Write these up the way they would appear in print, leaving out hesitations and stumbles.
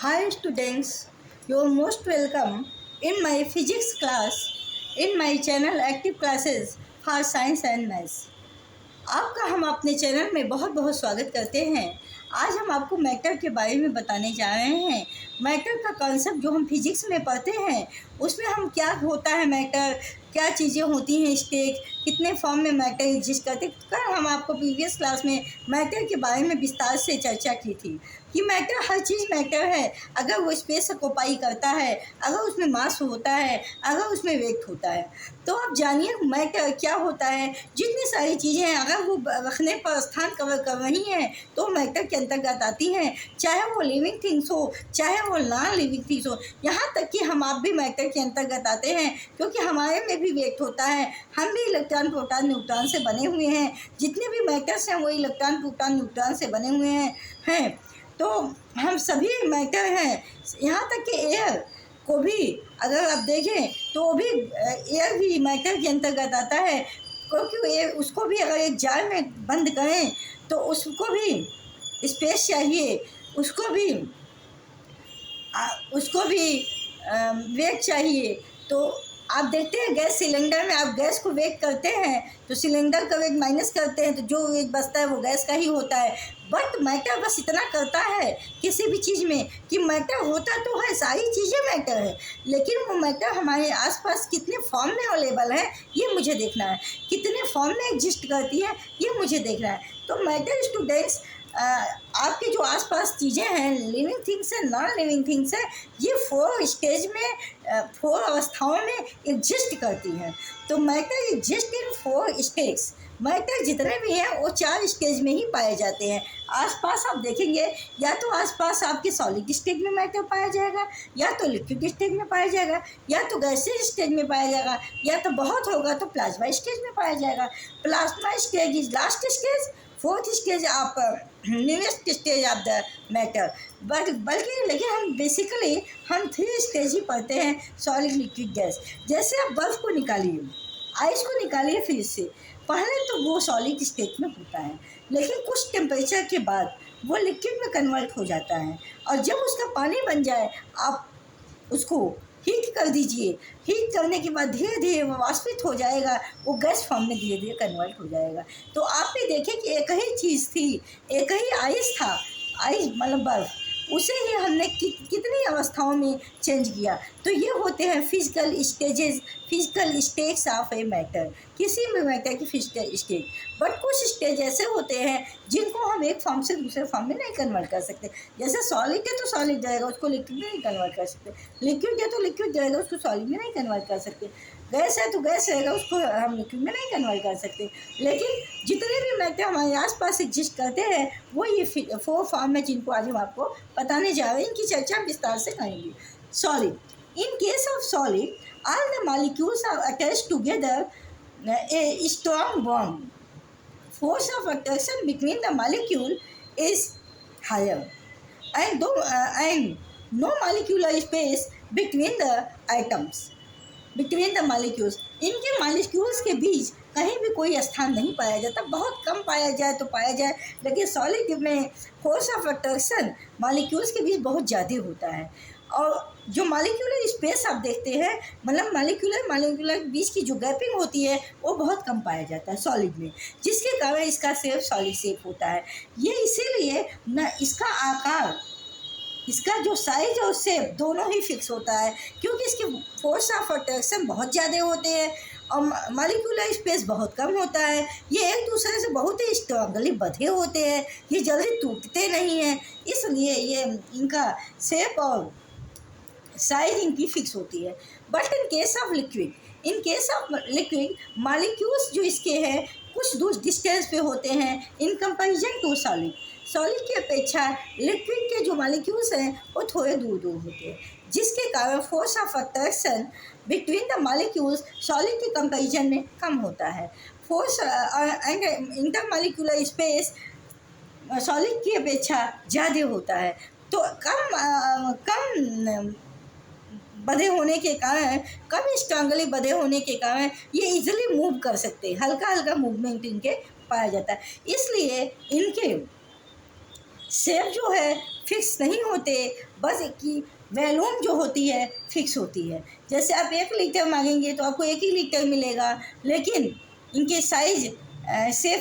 Hi students, you are most welcome in my physics class in my channel Active Classes for Science and Maths। आपका हम अपने channel में बहुत बहुत स्वागत करते हैं। आज हम आपको मैटर के बारे में बताने जा रहे हैं। मैटर का कॉन्सेप्ट जो हम फिजिक्स में पढ़ते हैं उसमें हम क्या होता है मैटर, क्या चीज़ें होती हैं, स्टेट कितने फॉर्म में मैटर एग्जिस्ट करते। कल हम आपको प्रीवियस क्लास में मैटर के बारे में विस्तार से चर्चा की थी कि मैटर हर चीज़ मैटर है। अगर वो स्पेस ऑक्युपाई करता है, अगर उसमें मास होता है, अगर उसमें वेट होता है, तो आप जानिए मैटर क्या होता है। जितनी सारी चीज़ें हैं अगर वो रखने पर स्थान कवर कर रही हैं तो मैटर के अंतर्गत आती हैं, चाहे वो लिविंग थिंग्स हो चाहे वो नॉन लिविंग थिंग्स हो। यहाँ तक कि हम आप भी मैटर के अंतर्गत आते हैं क्योंकि हमारे में भी वेट होता है। हम भी इलेक्ट्रॉन प्रोटॉन न्यूट्रॉन से बने हुए हैं। जितने भी मैटर्स हैं वो इलेक्ट्रॉन प्रोटॉन न्यूट्रॉन से बने हुए हैं। तो हम सभी मैटर हैं। यहाँ तक कि एयर को भी अगर आप देखें तो वो भी एयर भी मैटर के अंतर्गत आता है, क्योंकि उसको भी अगर एक जार में बंद करें तो उसको भी स्पेस चाहिए, उसको भी वेट चाहिए। तो आप देखते हैं गैस सिलेंडर में आप गैस को वेट करते हैं तो सिलेंडर का वेट माइनस करते हैं तो जो वेट बचता है वो गैस का ही होता है। बट मैटर बस इतना करता है किसी भी चीज़ में कि मैटर होता तो है, सारी चीज़ें मैटर है, लेकिन वो मैटर हमारे आसपास कितने फॉर्म में अवेलेबल है ये मुझे देखना है, कितने फॉर्म में एग्जिस्ट करती है ये मुझे देखना है। तो मैटर स्टूडेंट्स आपके जो आसपास चीज़ें हैं, लिविंग थिंग्स है, नॉन लिविंग थिंग्स है, ये 4 स्टेज में 4 अवस्थाओं में एग्जिस्ट करती हैं। तो matter exist in 4 stage. Matter जितने भी हैं वो 4 स्टेज में ही पाए जाते हैं। आसपास आप देखेंगे या तो आसपास आपके सॉलिड स्टेज में मैटर पाया जाएगा, या तो लिक्विड स्टेज में पाया जाएगा, या तो गैसीय स्टेज में पाया जाएगा, या तो बहुत होगा तो प्लाज्मा स्टेज में पाया जाएगा। Plasma stage is last stage, 4th stage आप newest stage of the matter. बल्कि लेकिन हम बेसिकली 3 स्टेज ही पढ़ते हैं, सॉलिड लिक्विड गैस। जैसे आप बर्फ़ को निकालिए, आइस को निकालिए फ्रिज से, पहले तो वो सॉलिड स्टेट में होता है, लेकिन कुछ टेम्परेचर के बाद वो लिक्विड में कन्वर्ट हो जाता है। और जब उसका पानी बन जाए आप उसको हीट कर दीजिए। हीट करने के बाद धीरे धीरे वो वाष्पित हो जाएगा, वो गैस फॉर्म में धीरे धीरे कन्वर्ट हो जाएगा। तो आपने देखे कि एक ही चीज़ थी, एक ही आइस था, आइस मतलब बर्फ, उसे ही हमने कितनी अवस्थाओं में चेंज किया। तो ये होते हैं physical stages, physical states of a matter, किसी भी मैटर की फिजिकल स्टेज। बट कुछ स्टेज ऐसे होते हैं जिनको हम एक फॉर्म से दूसरे फॉर्म में नहीं कन्वर्ट कर सकते। जैसे सॉलिड है तो सॉलिड जाएगा, उसको लिक्विड में नहीं कन्वर्ट कर सकते। लिक्विड है तो लिक्विड जाएगा, उसको सॉलिड में नहीं कन्वर्ट कर सकते। गैस है तो गैस रहेगा, उसको हम लिक्विड में नहीं कन्वर्ट कर सकते। लेकिन जितने भी मैटर हमारे आसपास एग्जिस्ट करते हैं वो ये 4 फॉर्म है जिनको आज हम आपको बताने जा रहे हैं, इनकी चर्चा विस्तार से करेंगे। Solid, in case of solid all the molecules are attached together a strong bond. Force of attraction between the molecule is higher, and no molecular space between the atoms, between the molecules. इनके molecules के बीच कहीं भी कोई स्थान नहीं पाया जाता, बहुत कम पाया जाए तो पाया जाए, लेकिन सॉलिड में फोर्स ऑफ अट्रैक्शन मॉलिक्यूल्स के बीच बहुत ज़्यादा होता है। और जो मॉलिक्यूलर स्पेस आप देखते हैं, मतलब मॉलिक्यूलर के बीच की जो गैपिंग होती है वो बहुत कम पाया जाता है सॉलिड में, जिसके कारण इसका शेप सॉलिड शेप होता है। ये इसीलिए न इसका आकार, इसका जो साइज और शेप दोनों ही फिक्स होता है, क्योंकि इसके फोर्स ऑफ अट्रैक्शन बहुत ज़्यादा होते हैं और मॉलिक्यूलर स्पेस बहुत कम होता है। ये एक दूसरे से बहुत ही स्ट्रांगली बंधे होते हैं, ये जल्दी टूटते नहीं हैं, इसलिए ये इनका शेप और साइज इनकी फिक्स होती है। But in case of liquid molecules जो इसके हैं कुछ दूर डिस्टेंस पे होते हैं in comparison to solid. Solid की अपेक्षा लिक्विड के जो मॉलिक्यूल्स हैं वो थोड़े दूर दूर होते हैं, जिसके कारण force of attraction between the molecules solid के कंपैरिजन में कम होता है। Force and intermolecular space solid की अपेक्षा ज़्यादा होता है। तो कम बधे होने के कारण, कम स्ट्रांगली बधे होने के कारण ये इजीली मूव कर सकते हैं, हल्का हल्का मूवमेंट इनके पाया जाता है, इसलिए इनके शेप जो है फिक्स नहीं होते, बस कि वॉल्यूम जो होती है फिक्स होती है। जैसे आप 1 लीटर मांगेंगे तो आपको 1 ही लीटर मिलेगा, लेकिन इनके साइज़ शेप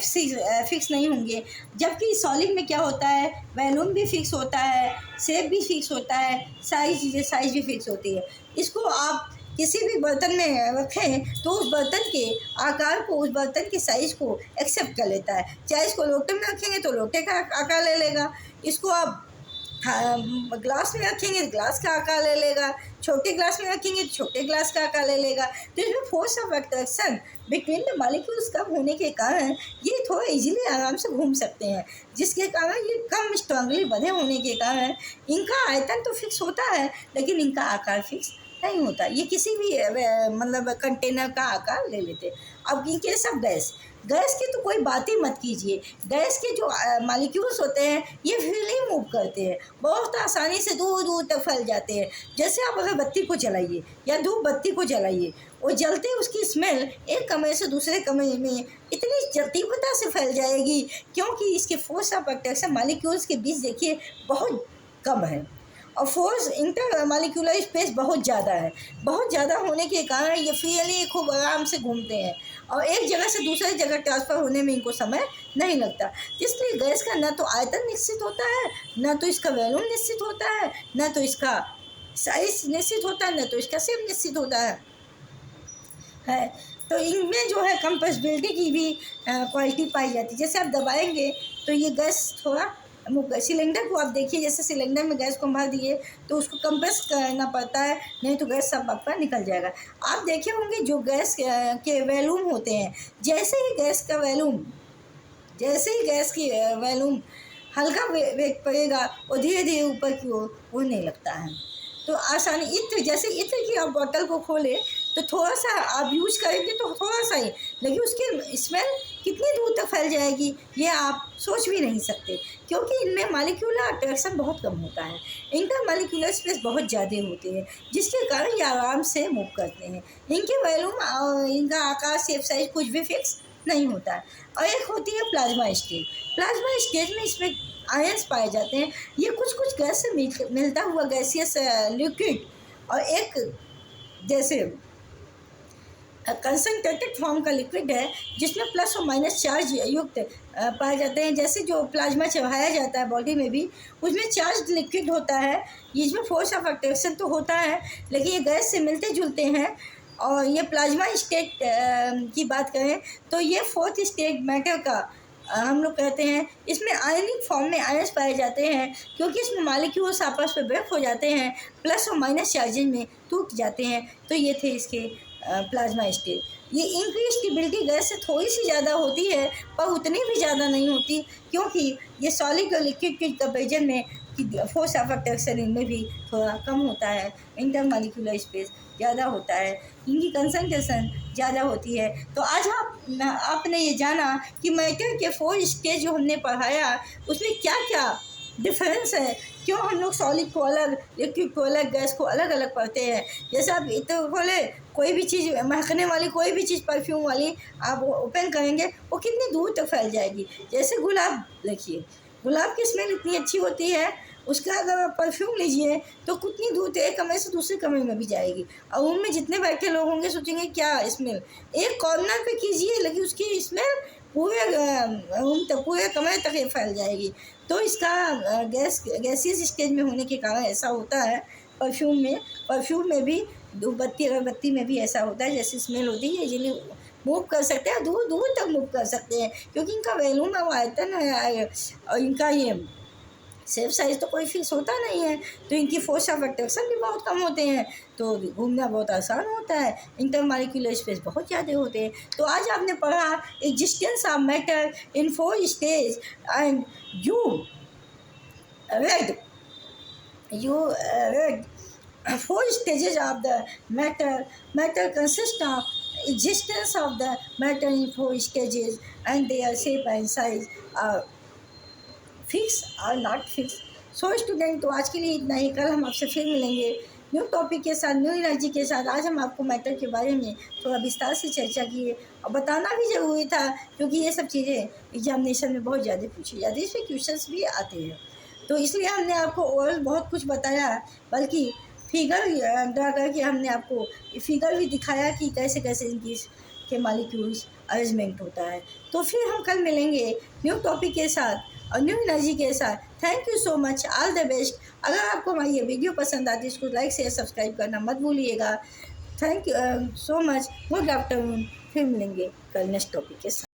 फिक्स नहीं होंगे। जबकि सॉलिड में क्या होता है, वॉल्यूम भी फिक्स होता है, शेप भी फिक्स होता है, सारी चीज़ें साइज़ भी फिक्स होती है। इसको आप किसी भी बर्तन में रखें तो उस बर्तन के आकार को, उस बर्तन के साइज़ को एक्सेप्ट कर लेता है। चाहे इसको लोटे में रखेंगे तो लोटे का आकार ले लेगा, इसको आप ग्लास में रखेंगे तो ग्लास का आकार ले लेगा, छोटे ग्लास में रखेंगे तो छोटे ग्लास का आकार ले लेगा। तो इसमें force of attraction between the molecules कम होने के कारण ये थोड़ा इजीली आराम से घूम सकते हैं, जिसके कारण ये कम स्ट्रांगली बंधे होने के कारण इनका आयतन तो फिक्स होता है लेकिन इनका आकार फिक्स नहीं होता। ये किसी भी मतलब कंटेनर का आकार ले लेते। अब इन केस ऑफ गैस की तो कोई बात ही मत कीजिए। गैस के जो मॉलिक्यूल्स होते हैं ये फ्रीली मूव करते हैं, बहुत आसानी से दूर दूर तक फैल जाते हैं। जैसे आप अगर बत्ती को जलाइए या धूप बत्ती को जलाइए, वो जलते उसकी स्मेल एक कमरे से दूसरे कमरे में इतनी तीव्रता से फैल जाएगी, क्योंकि इसके फोर्स ऑफ अट्रैक्शन मॉलिक्यूल्स के बीच देखिए बहुत कम है और फोर्स इंटर मॉलिक्यूलर स्पेस बहुत ज़्यादा है। बहुत ज़्यादा होने के कारण ये फ्रीली खूब आराम से घूमते हैं और एक जगह से दूसरी जगह ट्रांसफ़र होने में इनको समय नहीं लगता। इसलिए गैस का न तो आयतन निश्चित होता है, न तो इसका वॉल्यूम निश्चित होता है, न तो इसका साइज निश्चित होता है, न तो इसका शेप निश्चित होता है। तो इनमें जो है कंप्रेसिबिलिटी की भी क्वालिटी पाई जाती है। जैसे आप दबाएंगे तो ये गैस थोड़ा सिलेंडर को आप देखिए, जैसे सिलेंडर में गैस को भर दिए तो उसको कंप्रेस करना पड़ता है, नहीं तो गैस सब आपका निकल जाएगा। आप देखे होंगे जो गैस के वॉल्यूम होते हैं, जैसे ही गैस की वॉल्यूम हल्का वेग पड़ेगा और धीरे धीरे ऊपर की ओर उड़ने लगता है। तो आसानी इत्र की आप बॉटल को खोले तो थोड़ा सा आप यूज़ करेंगे तो थोड़ा सा ही, लेकिन उसकी स्मेल कितनी दूर तक फैल जाएगी ये आप सोच भी नहीं सकते, क्योंकि इनमें मॉलिक्यूलर अट्रैक्शन बहुत कम होता है, इंटर मॉलिक्यूलर स्पेस बहुत ज़्यादा होते हैं, जिसके कारण ये आराम से मूव करते हैं। इनके वॉल्यूम और इनका आकार, शेप, साइज कुछ भी फिक्स नहीं होता है। और एक होती है प्लाज्मा स्टेज। प्लाज्मा स्टेज में इसमें आयंस पाए जाते हैं। ये कुछ गैस से मिलता हुआ गैसियस लिक्विड और एक जैसे कंसनट्रेटेड फॉर्म का लिक्विड है जिसमें प्लस और माइनस चार्ज युक्त पाए जाते हैं। जैसे जो प्लाज्मा चढ़ाया जाता है बॉडी में भी, उसमें चार्ज लिक्विड होता है, इसमें फोर्स ऑफ अट्रैक्शन तो होता है लेकिन ये गैस से मिलते जुलते हैं। और ये प्लाज्मा स्टेट की बात करें तो ये फोर्थ स्टेट मैटर का हम लोग कहते हैं। इसमें आयनिक फॉर्म में आयंस पाए जाते हैं, क्योंकि इसमें मॉलिक्यूल्स आपस में ब्रेक हो जाते हैं, प्लस और माइनस चार्जेज में टूट जाते हैं। तो ये थे इसके प्लाज्मा स्टेज। ये इनकी स्टेबिलिटी गैस से थोड़ी सी ज़्यादा होती है पर उतनी भी ज़्यादा नहीं होती, क्योंकि ये सॉलिड और लिक्विड के कंपेरिजन में फोर्स ऑफ अट्रैक्शन इनमें भी थोड़ा कम होता है, इंटर मॉलिक्यूलर स्पेस ज़्यादा होता है, इनकी कंसंट्रेशन ज़्यादा होती है। तो आज आपने ये जाना कि मैटर के 4 स्टेज जो हमने पढ़ाया उसमें क्या क्या डिफरेंस है, क्यों हम लोग सॉलिड को अलग, लिक्विड को अलग, गैस को अलग अलग पढ़ते हैं। जैसे आप इतना बोले कोई भी चीज़ महकने वाली, कोई भी चीज़ परफ्यूम वाली आप ओपन करेंगे वो कितनी दूर तक फैल जाएगी। जैसे गुलाब देखिए, गुलाब की स्मेल इतनी अच्छी होती है, उसका अगर आप परफ्यूम लीजिए तो कितनी दूर एक कमरे से दूसरे कमरे में भी जाएगी और उनमें जितने बैठे लोग होंगे सोचेंगे क्या स्मेल। एक कॉर्नर पे कीजिए लेकिन उसकी स्मेल पूरे कमरे तक फैल जाएगी। तो इसका गैसियस स्टेज में होने के कारण ऐसा होता है। परफ्यूम में भी धूपबत्ती, अगरबत्ती में भी ऐसा होता है, जैसी स्मेल होती है इजीली मूव कर सकते हैं, दूर दूर तक मूव कर सकते हैं, क्योंकि इनका वॉल्यूम है, आयतन है और इनका ये शेप साइज तो कोई फिक्स होता नहीं है। तो इनकी फोर्स ऑफ अट्रैक्शन भी बहुत कम होते हैं, तो घूमना बहुत आसान होता है, इंटर मॉलिक्यूलर स्पेस बहुत ज़्यादा होते हैं। तो आज आपने पढ़ा existence of matter in 4 stage and you read 4 stages of the matter consist of existence of the matter in 4 stages and their shape and size are fixed or not fixed. So student, तो आज के लिए इतना ही। कल हम आपसे फिर मिलेंगे न्यू टॉपिक के साथ, न्यू एनर्जी के साथ। आज हम आपको मैटर के बारे में थोड़ा विस्तार से चर्चा किए और बताना भी ज़रूरी था, क्योंकि ये सब चीज़ें एग्जामिनेशन में बहुत ज़्यादा पूछी जाती है, इसमें क्वेश्चंस भी आते हैं। तो इसलिए हमने आपको और बहुत कुछ बताया, बल्कि फिगर ड्रा करके हमने आपको फिगर भी दिखाया कि कैसे कैसे इनकी के मालिक्यूल्स अरेंजमेंट होता है। तो फिर हम कल मिलेंगे न्यू टॉपिक के साथ और न्यू एनर्जी के साथ। Thank you so much, all the best. अगर आपको हमारी ये वीडियो पसंद आती है इसको लाइक शेयर सब्सक्राइब करना मत भूलिएगा। Thank you so much, good afternoon. फिर मिलेंगे कल नेक्स्ट टॉपिक के साथ।